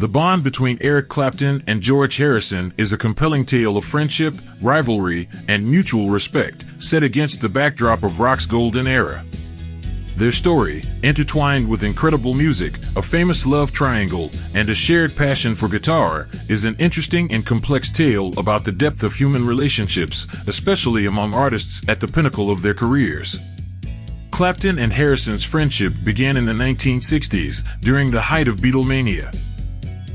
The bond between Eric Clapton and George Harrison is a compelling tale of friendship, rivalry, and mutual respect, set against the backdrop of rock's golden era. Their story, intertwined with incredible music, a famous love triangle, and a shared passion for guitar, is an interesting and complex tale about the depth of human relationships, especially among artists at the pinnacle of their careers. Clapton and Harrison's friendship began in the 1960s, during the height of Beatlemania.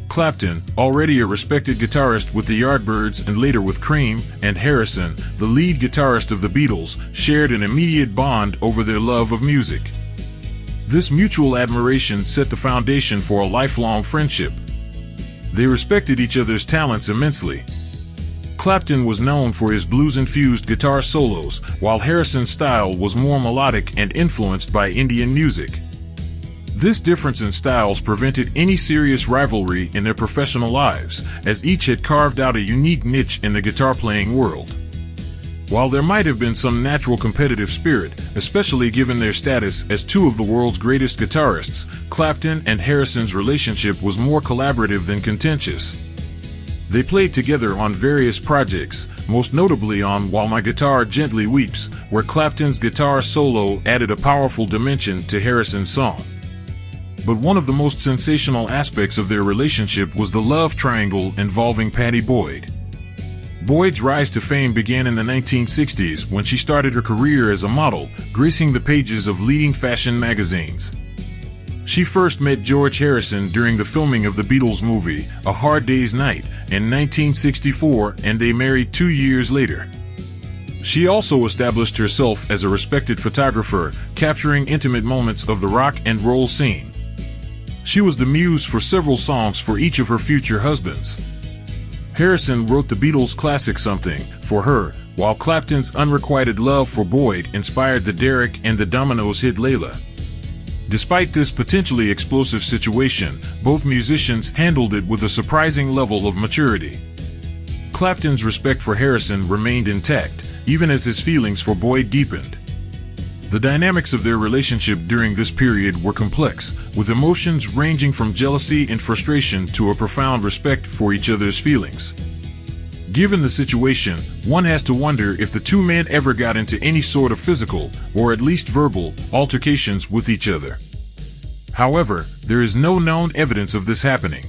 Clapton, already a respected guitarist with the Yardbirds and later with Cream, and Harrison, the lead guitarist of the Beatles, shared an immediate bond over their love of music. This mutual admiration set the foundation for a lifelong friendship. They respected each other's talents immensely. Clapton was known for his blues-infused guitar solos, while Harrison's style was more melodic and influenced by Indian music. This difference in styles prevented any serious rivalry in their professional lives, as each had carved out a unique niche in the guitar-playing world. While there might have been some natural competitive spirit, especially given their status as two of the world's greatest guitarists, Clapton and Harrison's relationship was more collaborative than contentious. They played together on various projects, most notably on While My Guitar Gently Weeps, where Clapton's guitar solo added a powerful dimension to Harrison's song. But one of the most sensational aspects of their relationship was the love triangle involving Pattie Boyd. Boyd's rise to fame began in the 1960s when she started her career as a model, gracing the pages of leading fashion magazines. She first met George Harrison during the filming of the Beatles movie, A Hard Day's Night, in 1964, and they married 2 years later. She also established herself as a respected photographer, capturing intimate moments of the rock and roll scene. She was the muse for several songs for each of her future husbands. Harrison wrote the Beatles' classic Something for her, while Clapton's unrequited love for Boyd inspired the Derek and the Dominoes hit Layla. Despite this potentially explosive situation, both musicians handled it with a surprising level of maturity. Clapton's respect for Harrison remained intact, even as his feelings for Boyd deepened. The dynamics of their relationship during this period were complex, with emotions ranging from jealousy and frustration to a profound respect for each other's feelings. Given the situation, one has to wonder if the two men ever got into any sort of physical, or at least verbal, altercations with each other. However, there is no known evidence of this happening.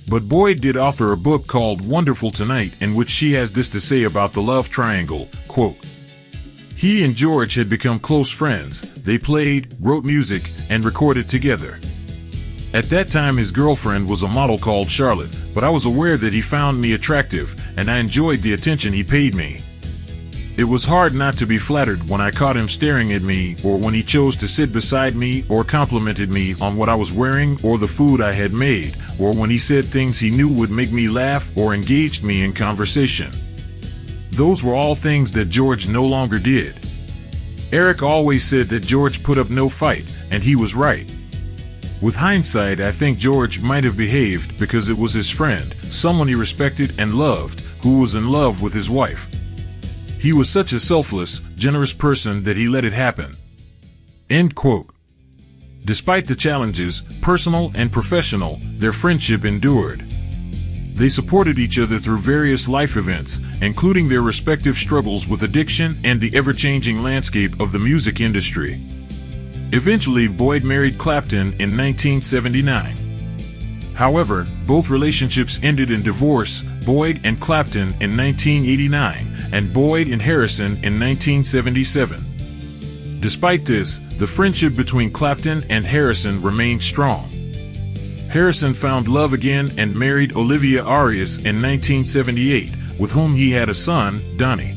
But Boyd did author a book called Wonderful Tonight, in which she has this to say about the love triangle, quote, "He and George had become close friends. They played, wrote music, and recorded together. At that time his girlfriend was a model called Charlotte, but I was aware that he found me attractive, and I enjoyed the attention he paid me. It was hard not to be flattered when I caught him staring at me, or when he chose to sit beside me, or complimented me on what I was wearing or the food I had made, or when he said things he knew would make me laugh or engaged me in conversation. Those were all things that George no longer did. Eric always said that George put up no fight, and he was right. With hindsight, I think George might have behaved because it was his friend, someone he respected and loved, who was in love with his wife. He was such a selfless, generous person that he let it happen." End quote. Despite the challenges, personal and professional, their friendship endured. They supported each other through various life events, including their respective struggles with addiction and the ever-changing landscape of the music industry. Eventually, Boyd married Clapton in 1979. However, both relationships ended in divorce, Boyd and Clapton in 1989, and Boyd and Harrison in 1977. Despite this, the friendship between Clapton and Harrison remained strong. Harrison found love again and married Olivia Arias in 1978, with whom he had a son, Donnie.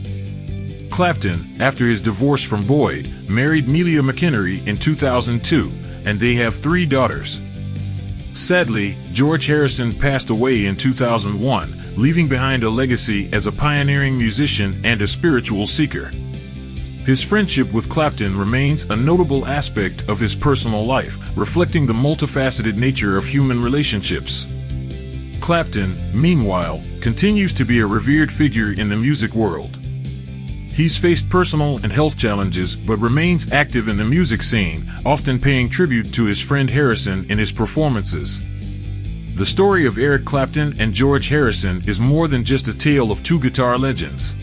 Clapton, after his divorce from Boyd, married Melia McInnery in 2002, and they have 3 daughters. Sadly, George Harrison passed away in 2001, leaving behind a legacy as a pioneering musician and a spiritual seeker. His friendship with Clapton remains a notable aspect of his personal life, reflecting the multifaceted nature of human relationships. Clapton, meanwhile, continues to be a revered figure in the music world. He's faced personal and health challenges but remains active in the music scene, often paying tribute to his friend Harrison in his performances. The story of Eric Clapton and George Harrison is more than just a tale of two guitar legends.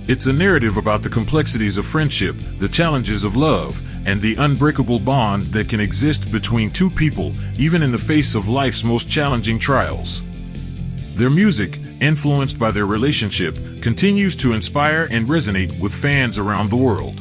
It's a narrative about the complexities of friendship, the challenges of love, and the unbreakable bond that can exist between two people, even in the face of life's most challenging trials. Their music, influenced by their relationship, continues to inspire and resonate with fans around the world.